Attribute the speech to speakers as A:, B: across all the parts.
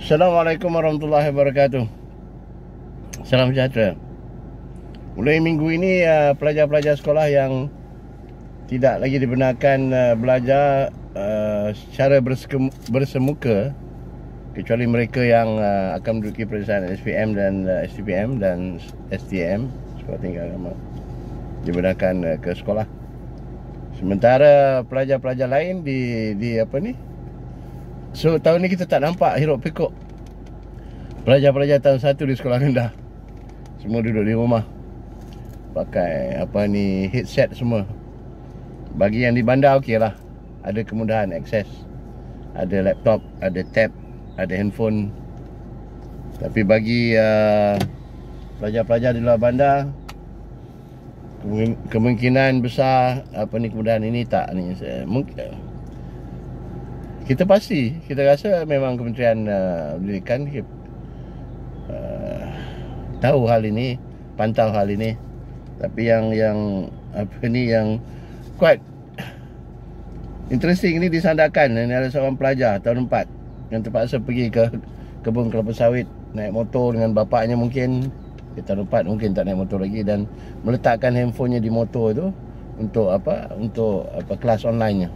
A: Assalamualaikum warahmatullahi wabarakatuh. Salam sejahtera. Mulai minggu ini pelajar-pelajar sekolah yang tidak lagi dibenarkan belajar secara bersemuka, kecuali mereka yang akan menduduki peperiksaan SPM dan STPM dan STM, Sekolah Tinggi Agama, dibenarkan ke sekolah. Sementara pelajar-pelajar lain di apa ni? So tahun ni kita tak nampak hiruk pikuk pelajar-pelajar tahun 1 di sekolah rendah. Semua duduk di rumah, pakai apa ni, headset semua. Bagi yang di bandar okey lah, ada kemudahan akses, ada laptop, ada tab, ada handphone. Tapi bagi pelajar-pelajar di luar bandar, kemungkinan besar apa ni, kemudahan ini tak ni, mungkin kita rasa memang Kementerian Pendidikan tahu hal ini, pantau hal ini. Tapi yang apa ni, yang quite interesting ini disandarkan. Ini ada seorang pelajar tahun 4 yang terpaksa pergi ke kebun kelapa sawit naik motor dengan bapaknya. Mungkin dia tahun 4 mungkin tak naik motor lagi, dan meletakkan handphonenya di motor itu untuk apa, kelas online-nya.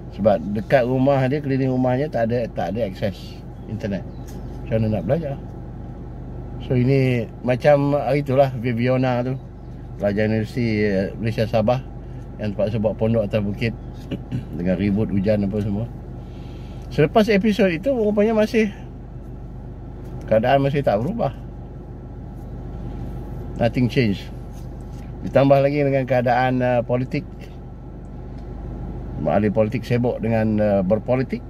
A: Sebab dekat rumah dia, keliling rumahnya tak ada akses internet. Macam mana nak belajar? So ini macam itulah Viviana tu, pelajar Universiti Malaysia Sabah, yang terpaksa buat pondok atas bukit dengan ribut hujan apa semua. Selepas episod itu, rupanya keadaan masih tak berubah. Nothing change. Ditambah lagi dengan keadaan politik. Ahli politik sibuk dengan berpolitik.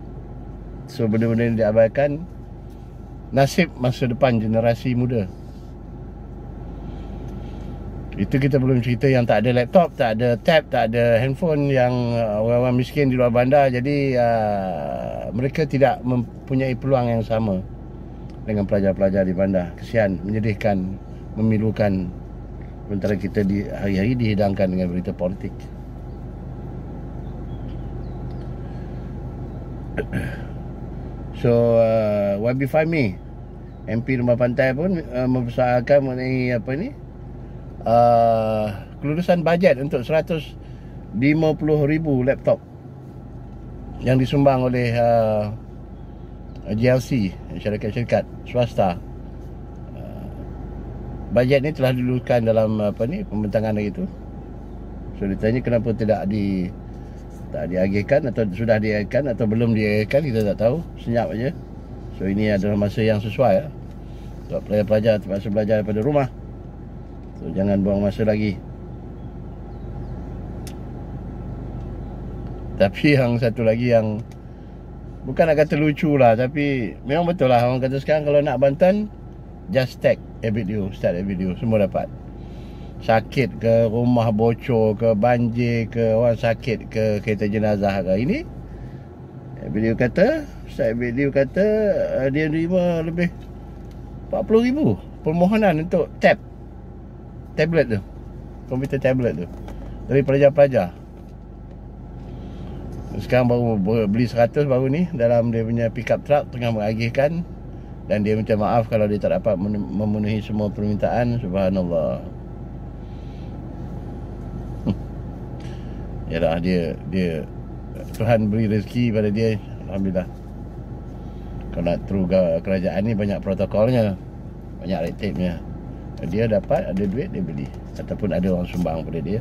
A: So benda-benda ini diabaikan. Nasib masa depan generasi muda. Itu kita belum cerita yang tak ada laptop, tak ada tab, tak ada handphone, yang orang-orang miskin di luar bandar. Jadi mereka tidak mempunyai peluang yang sama dengan pelajar-pelajar di bandar. Kesian, menyedihkan, memilukan. Sementara kita hari-hari dihidangkan dengan berita politik. So YB Fahmi, MP Rumah Pantai pun mempersoalkan mengenai apa ni, kelulusan bajet untuk 150,000 laptop yang disumbang oleh GLC, syarikat-syarikat swasta. Bajet ni telah diluluskan dalam apa ni, pembentangan hari itu. So ditanya kenapa tak diagihkan, atau sudah diagihkan atau belum diagihkan, kita tak tahu. Senyap aja. So ini adalah masa yang sesuai ya. Sebab pelajar-pelajar terpaksa belajar daripada rumah. So jangan buang masa lagi. Tapi yang satu lagi yang bukan nak kata lucu lah, tapi memang betul lah. Orang kata sekarang kalau nak bantuan, just tag a video, start a video, semua dapat. Sakit ke, rumah bocor ke, banjir ke, orang sakit ke, kereta jenazah ke. Ini video kata, dia terima lebih 40,000 permohonan untuk tablet tu, komputer tablet tu, dari pelajar-pelajar. Sekarang baru beli 100 baru ni dalam dia punya pickup truck, tengah mengagihkan. Dan dia minta maaf kalau dia tak dapat memenuhi semua permintaan. Subhanallah. Yalah, dia Tuhan beri rezeki pada dia, alhamdulillah. Kalau nak through kerajaan ni banyak protokolnya, banyak red tape-nya. Dia dapat, ada duit, dia beli, ataupun ada orang sumbang pada dia,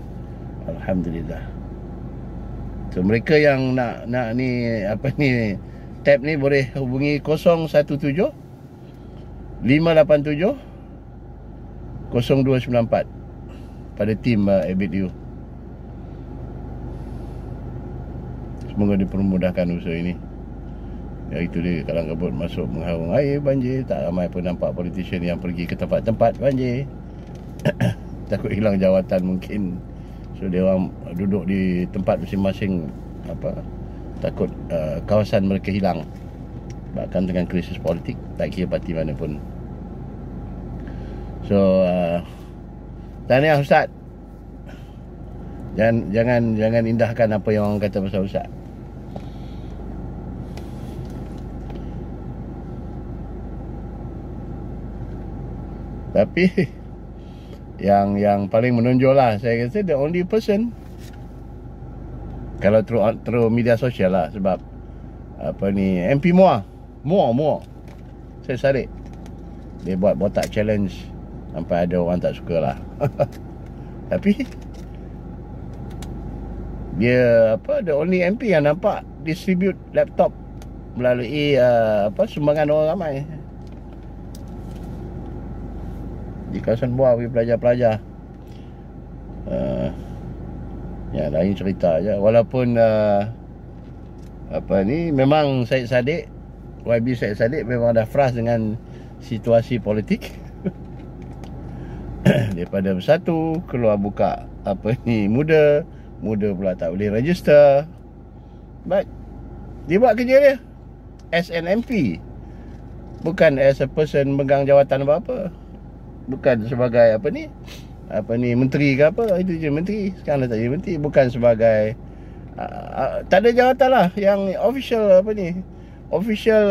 A: alhamdulillah. So mereka yang nak ni apa ni, tab ni, boleh hubungi 017 587 0294 pada tim ABDU. Semoga dipermudahkan usaha ini. Ya, itu dia, kalang kabut masuk mengharung air, banjir. Tak ramai pun nampak politician yang pergi ke tempat-tempat banjir. Takut hilang jawatan mungkin. So dia orang duduk di tempat masing-masing, takut kawasan mereka hilang. Bahkan dengan krisis politik, tak kira parti mana pun. So tahniah Ustaz. Jangan indahkan apa yang orang kata pasal Ustaz. Tapi yang paling menonjol lah, saya rasa the only person, kalau through media sosial lah, sebab apa ni, MP Muar saya sarik dia buat botak challenge sampai ada orang tak suka lah. Tapi dia the only MP yang nampak distribute laptop melalui sumbangan orang ramai di kawasan Buah bagi pelajar-pelajar. Ya, lain cerita je. Walaupun memang Syed Saddiq, YB Syed Saddiq memang dah frust dengan situasi politik. Daripada bersatu keluar buka muda pula tak boleh register. But dia buat kerja dia as an MP, bukan as a person megang jawatan apa-apa. Bukan sebagai menteri ke apa. Itu je menteri. Sekarang dah tak jadi menteri. Bukan sebagai tak ada jawatan lah yang official official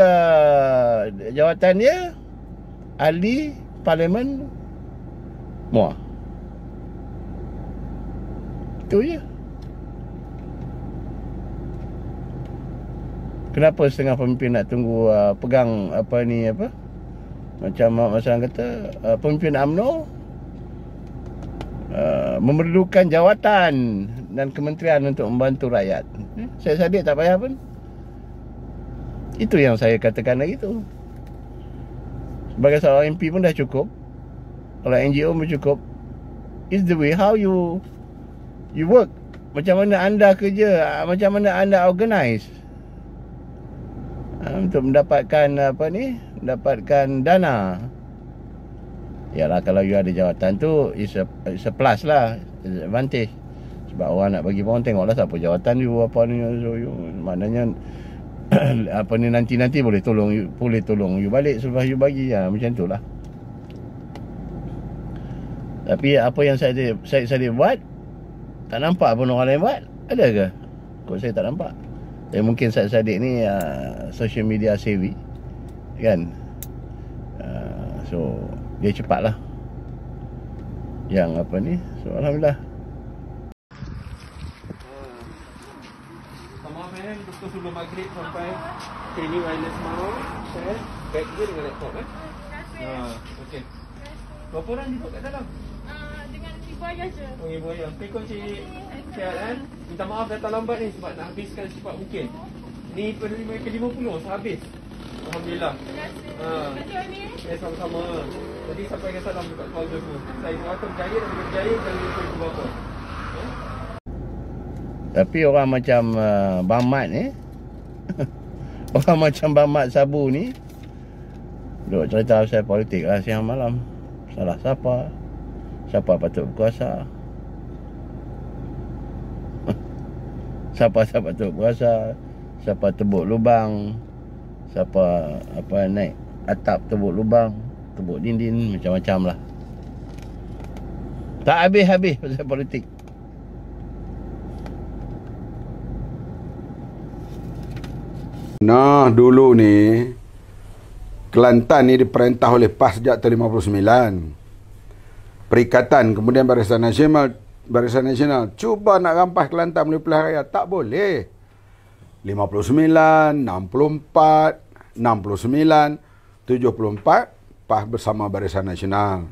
A: jawatan dia ahli parlimen Muar. Itu je. Kenapa setengah pemimpin nak tunggu pegang macam masyarakat kata, pemimpin UMNO memerlukan jawatan dan kementerian untuk membantu rakyat. Saya Saddiq tak payah pun. Itu yang saya katakan lagi tu. Sebagai seorang MP pun dah cukup. Kalau NGO pun cukup. It's the way how you work. Macam mana anda kerja, macam mana anda organize untuk mendapatkan mendapatkan dana. Yalah, kalau you ada jawatan tu, it's a plus lah, it's advantage. Sebab orang nak bagi orang tengoklah siapa jawatan you, so you, maknanya nanti boleh tolong you balik selepas you bagi. Macam tu lah. Tapi apa yang saya buat, tak nampak pun orang lain buat. Ada ke? Kok saya tak nampak? Mungkin Syed Saddiq ni social media savvy, kan? So dia cepat lah yang so alhamdulillah.
B: Sama main betul sebelum maghrib sampai ini wireless mau saya back dia dengan laptop okey. Berapa orang duduk kat dalam?
C: Dengan ibu ayah je.
B: Oh, ibu ayah. Assalamualaikum Cik Sihat. Minta maaf datang lambat ni sebab nak habiskan secepat mungkin. Ni pada 5:50 habis. Alhamdulillah.
C: Terima kasih.
B: Sama-sama. Jadi sampaikan salam dekat keluarga semua. Saya Muhammad Jaya dan Berjaya dan Lupa Bapa.
A: Tapi orang macam Bang Mat ni orang macam Bang Mat Sabu ni duk cerita pasal politik lah siang malam. Salah siapa patut berkuasa, siapa patut berkuasa, siapa tebuk lubang, siapa naik atap tebuk lubang, tebuk dinding, macam-macam lah. Tak habis-habis pasal politik.
D: Nah, dulu ni Kelantan ni diperintah oleh PAS sejak tahun 59. Perikatan, kemudian Barisan Nasional cuba nak rampas Kelantan melalui pilihan raya, tak boleh. 59, 64, 69, 74 PAS bersama Barisan Nasional.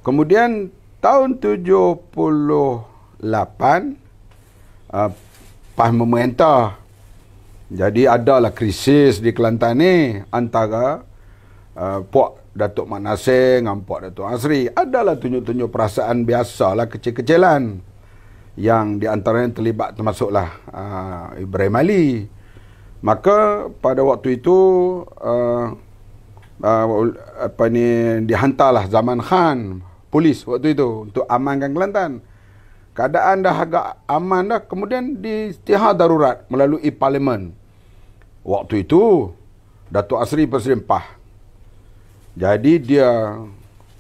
D: Kemudian tahun 78 PAS memerintah. Jadi adalah krisis di Kelantan ni antara Puak Datuk Mat Nasir dengan Puak Datuk Asri. Adalah tunjuk-tunjuk perasaan biasalah, kecil-kecilan, yang di antaranya terlibat termasuklah Ibrahim Ali. Maka pada waktu itu dihantarlah Zaman Khan polis waktu itu untuk amankan Kelantan. Keadaan dah agak aman dah, kemudian diisytihar darurat melalui parlimen. Waktu itu Datuk Asri Presiden PAS. Jadi dia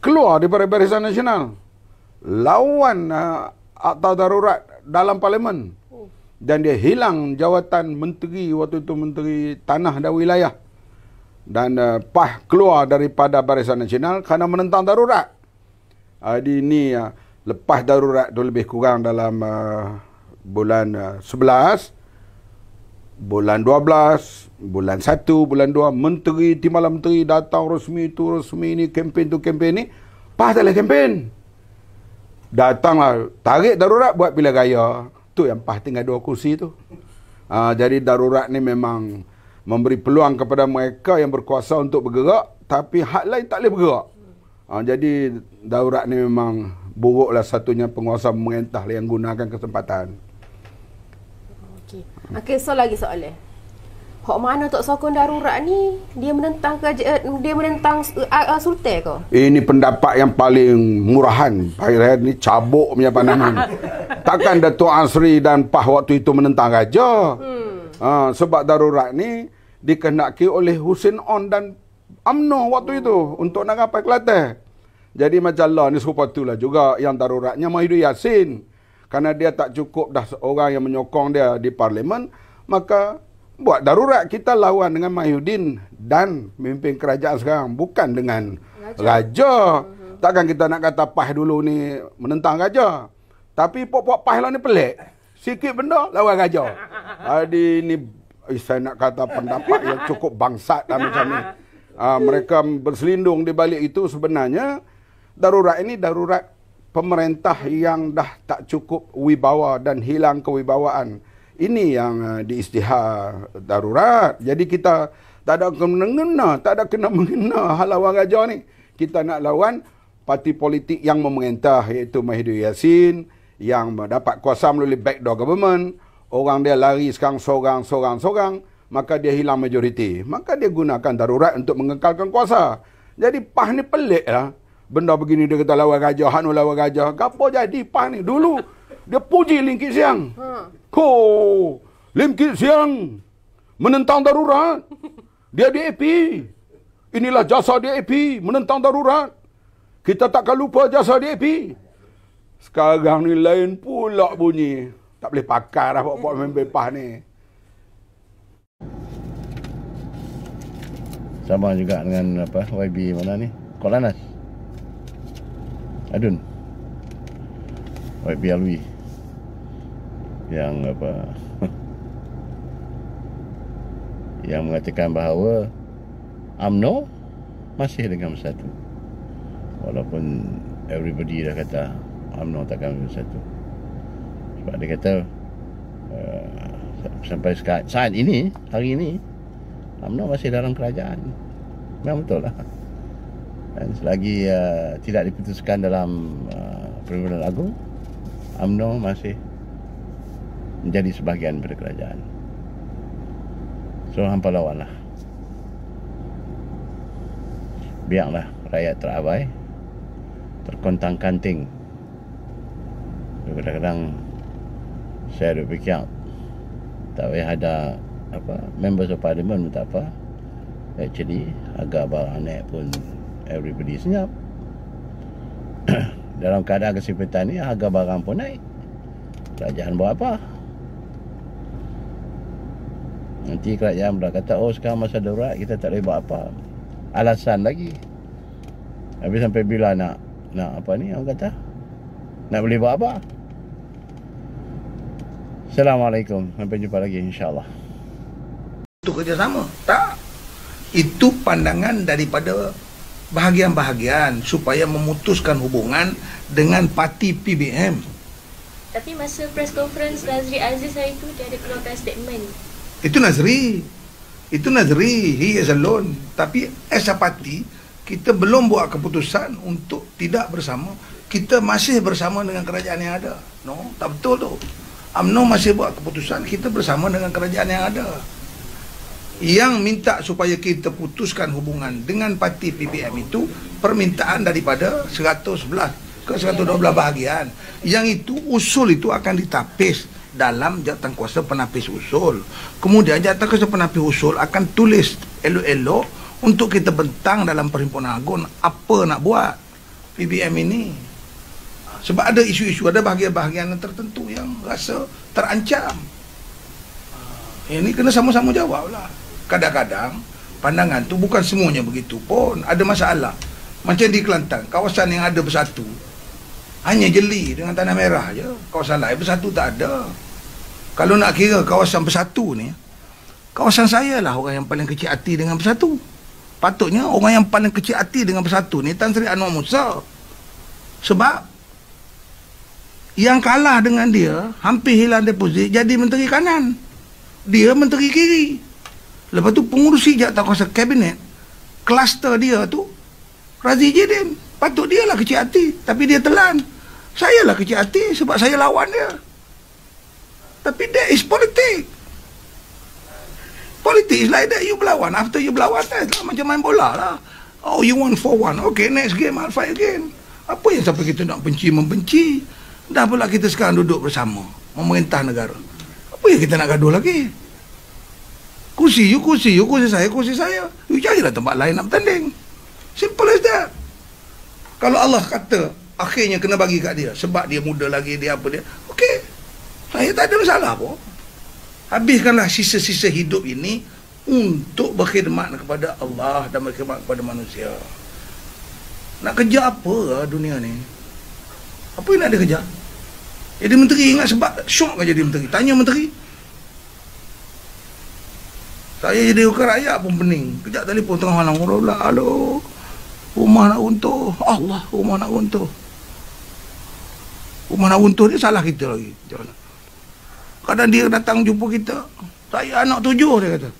D: keluar daripada Barisan Nasional, lawan akta darurat dalam parlimen, dan dia hilang jawatan menteri waktu itu, Menteri Tanah dan Wilayah. Dan PAH keluar daripada Barisan Nasional kerana menentang darurat. Jadi ini lepas darurat tu lebih kurang dalam bulan 11, bulan 12, bulan 1, bulan 2, menteri, timbalan menteri datang resmi tu, resmi ni, kempen tu, kempen ni. PAH tak boleh kempen. Datanglah, tarik darurat buat pilihan raya. Tu yang PAH tinggal 2 kursi tu. Jadi darurat ni memang memberi peluang kepada mereka yang berkuasa untuk bergerak, tapi hak lain tak boleh bergerak. Jadi darurat ni memang buruklah satunya penguasa pemerintah yang gunakan kesempatan.
E: Okey, so lagi soalan. Hak mana Tok Sokong darurat ni dia menentang kerajaan, dia menentang sultan ke? Ini
D: pendapat yang paling murahan. Akhirnya ni cabuk punya pandangan. Takkan Datuk Asri dan PAH waktu itu menentang raja. Sebab darurat ni dikehendaki oleh Hussein On dan UMNO waktu itu untuk nak capai Kelantan. Jadi majalah ni serupa itulah juga yang daruratnya Mahiudin Yassin. Kerana dia tak cukup dah orang yang menyokong dia di parlimen, maka buat darurat, kita lawan dengan Mahiudin dan memimpin kerajaan sekarang, bukan dengan raja. Takkan kita nak kata PAH dulu ni menentang raja. Tapi pok-pok PAH lah ni pelik. Sikit benda lawan raja. Jadi ni saya nak kata pendapat yang cukup bangsat macam ni. Mereka berselindung di balik itu. Sebenarnya darurat ini darurat pemerintah yang dah tak cukup wibawa dan hilang kewibawaan. Ini yang diisytihar darurat. Jadi kita tak ada kena mengena hal lawan raja ni. Kita nak lawan parti politik yang memerintah, iaitu Mahiudin Yassin, yang mendapat kuasa melalui backdoor government. Orang dia lari sekarang sorang, maka dia hilang majoriti. Maka dia gunakan darurat untuk mengekalkan kuasa. Jadi PAH ni pelik lah. Benda begini dia kata lawan raja, hanu lawan raja. Gapo jadi PAH ni? Dulu dia puji Lim Kit Siang. Lim Kit Siang menentang darurat. Dia DAP. Inilah jasa DAP, menentang darurat. Kita takkan lupa jasa DAP. Sekarang ni lain pula bunyi. Tak boleh pakai dah buat member PAH ni.
A: Sama juga dengan YB mana ni? Kolanas. Adun. YB Alwi. Yang yang mengatakan bahawa UMNO masih dengan bersatu. Walaupun everybody dah kata UMNO takkan bersatu. Sebab dia kata sampai saat ini, hari ini, UMNO masih dalam kerajaan. Memang betul lah. Dan selagi tidak diputuskan dalam Perlembagaan Agung, UMNO masih menjadi sebahagian daripada kerajaan. So hampa lawan lah. Biarlah rakyat terabai, terkontang-kanting. Kadang-kadang saya duk fikir tak payah ada members of parliament pun tak apa. Actually harga barang naik pun everybody senyap. Dalam keadaan kesempitan ni harga barang pun naik. Kerajaan buat apa? Nanti kerajaan dah kata sekarang masa darurat kita tak boleh buat apa. Alasan lagi. Habis sampai bila nak orang kata nak boleh buat apa? Assalamualaikum. Sampai jumpa lagi insya-Allah.
F: Itu kerjasama. Tak. Itu pandangan daripada bahagian-bahagian supaya memutuskan hubungan dengan parti PBM.
C: Tapi masa press conference Nazri Aziz hari tu dia ada keluarkan statement.
F: Itu Nazri. He is alone. Tapi as a party, kita belum buat keputusan untuk tidak bersama. Kita masih bersama dengan kerajaan yang ada. No, tak betul tu. UMNO masih buat keputusan kita bersama dengan kerajaan yang ada. Yang minta supaya kita putuskan hubungan dengan parti PPM itu permintaan daripada 111 ke 112 bahagian. Yang itu usul itu akan ditapis dalam jawatankuasa penapis usul. Kemudian jawatankuasa penapis usul akan tulis elok-elok untuk kita bentang dalam Perhimpunan Agung apa nak buat PPM ini. Sebab ada isu-isu, ada bahagian-bahagian tertentu yang rasa terancam. Ini kena sama-sama jawab lah. Kadang-kadang pandangan tu bukan semuanya begitu pun. Ada masalah. Macam di Kelantan, kawasan yang ada bersatu hanya Jeli dengan Tanah Merah je. Kawasan lain bersatu tak ada. Kalau nak kira kawasan bersatu ni, kawasan saya lah orang yang paling kecil hati dengan bersatu. Patutnya orang yang paling kecil hati dengan bersatu ni Tan Sri Anwar Musa. Sebab yang kalah dengan dia hampir hilang deposit jadi menteri kanan, dia menteri kiri. Lepas tu pengurusi jawatankuasa kabinet, kluster dia tu Razi Jidin. Patut dia lah kecil hati, tapi dia telan. Saya lah kecil hati sebab saya lawan dia. Tapi that is politik. Politik is like that. You berlawan, after you berlawan lah, macam main bola lah. Oh, you won 4-1, okay, next game I'll fight again. Apa yang sampai kita nak benci membenci? Dah pula kita sekarang duduk bersama memerintah negara. Apa yang kita nak gaduh lagi? Kursi you, kursi you, kursi saya, kursi saya. You carilah tempat lain nak bertanding. Simple as that. Kalau Allah kata akhirnya kena bagi kat dia sebab dia muda lagi, dia apa dia, okey, saya tak ada masalah pun. Habiskanlah sisa-sisa hidup ini untuk berkhidmat kepada Allah dan berkhidmat kepada manusia. Nak kerja apa dunia ni? Apa yang nak dia kerja? Jadi menteri, ingat sebab syok kan jadi menteri. Tanya menteri. Saya jadi wakil rakyat pun pening. Kejap telefon tengah malam, halo, rumah nak runtuh. Allah, rumah nak runtuh. Rumah nak runtuh ni salah kita lagi. Kadang dia datang jumpa kita, saya anak 7, dia kata.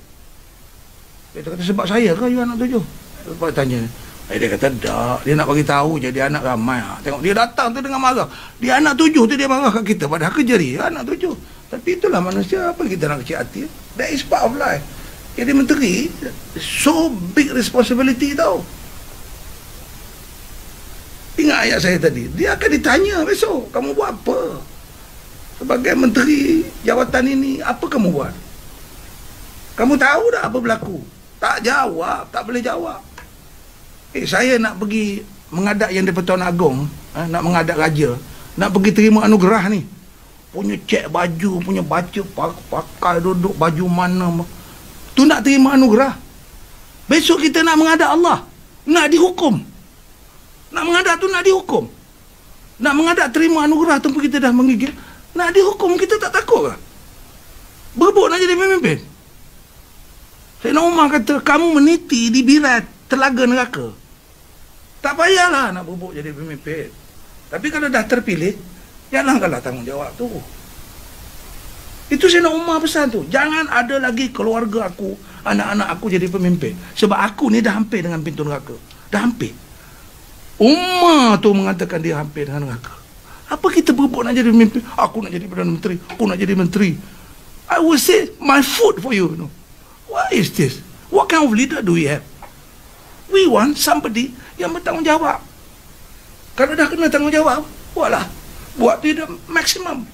F: Dia kata sebab saya ke you anak 7? Lepas tanya, dia kata tak, dia nak bagi tahu jadi anak ramai. Tengok dia datang tu dengan marah. Dia anak 7 tu dia marah kat kita, padahal kerja dia anak 7. Tapi itulah manusia, apa kita nak kecil hati? That is part of life. Jadi menteri, so big responsibility tau. Ingat ayat saya tadi, dia akan ditanya besok, kamu buat apa? Sebagai menteri jawatan ini, apa kamu buat? Kamu tahu tak apa berlaku? Tak jawab, tak boleh jawab. Saya nak pergi menghadap yang di-Pertuan Agong, nak menghadap raja, nak pergi terima anugerah ni. Punya cek baju, punya baca, pakai duduk baju mana. Tu nak terima anugerah. Besok kita nak menghadap Allah, nak dihukum. Nak menghadap tu nak dihukum. Nak menghadap terima anugerah tempat kita dah menggigil, nak dihukum, kita tak takut ke? Berebut nak jadi pemimpin. Sayyidina Umar kata, kamu meniti di birat telaga neraka. Tak payahlah nak berebut jadi pemimpin. Tapi kalau dah terpilih, janganlah tanggungjawab tu. Itu Sayyidina Umar pesan tu. Jangan ada lagi keluarga aku, anak-anak aku jadi pemimpin. Sebab aku ni dah hampir dengan pintu neraka. Dah hampir. Umar tu mengatakan dia hampir dengan neraka. Apa kita berebut nak jadi pemimpin? Aku nak jadi Perdana Menteri, aku nak jadi menteri. I will say my food for you. No. What is this? What kind of leader do we have? We want somebody yang bertanggungjawab. Kalau dah kena tanggungjawab, buatlah. Buat tidak maksimum.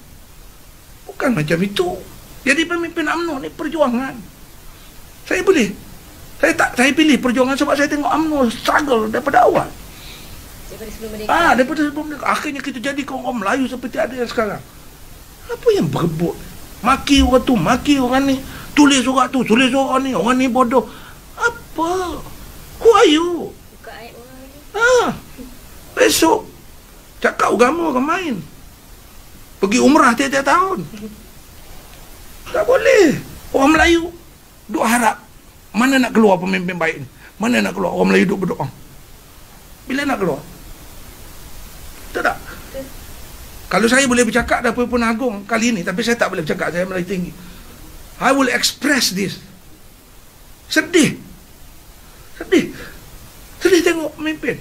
F: Bukan macam itu. Jadi pemimpin UMNO ni perjuangan. Saya boleh. Saya pilih perjuangan sebab saya tengok UMNO struggle daripada awal.
C: Daripada sebelum merdeka.
F: Daripada sebelum merdeka. Akhirnya kita jadi orang Melayu seperti ada yang sekarang. Apa yang berebut? Maki orang tu, maki orang ni. Tulis surat tu, tulis orang ni bodoh. Apa? Who are you?
C: Buka ayat orang lagi.
F: Besok cakap agama orang main. Pergi umrah tiap-tiap tahun. Tak boleh. Orang Melayu duk harap mana nak keluar pemimpin baik ni. Mana nak keluar? Orang Melayu duk berdoa. Bila nak keluar? Betul tak? Betul. Kalau saya boleh bercakap dah Pertuan Agong kali ni, tapi saya tak boleh bercakap, saya Melayu tinggi. I will express this. Sedih tengok pemimpin